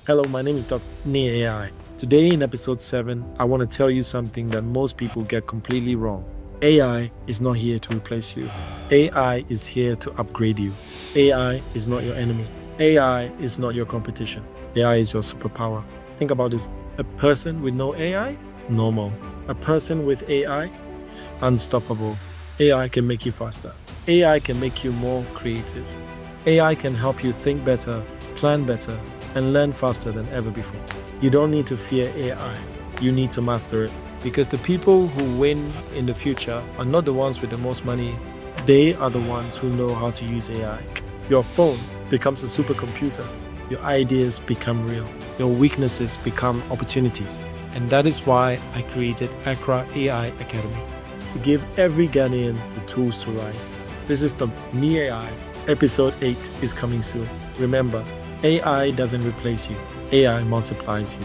Hello, my name is Dr. Nii AI. Today in episode 7, I want to tell you something that most people get completely wrong. AI is not here to replace you. AI is here to upgrade you. AI is not your enemy. AI is not your competition. AI is your superpower. Think about this. A person with no AI, normal. A person with AI, unstoppable. AI can make you faster. AI can make you more creative. AI can help you think better, plan better, and learn faster than ever before. You don't need to fear AI. You need to master it. Because the people who win in the future are not the ones with the most money. They are the ones who know how to use AI. Your phone becomes a supercomputer. Your ideas become real. Your weaknesses become opportunities. And that is why I created Accra AI Academy, to give every Ghanaian the tools to rise. This is the Nii AI. Episode 8 is coming soon. Remember, AI doesn't replace you. AI multiplies you.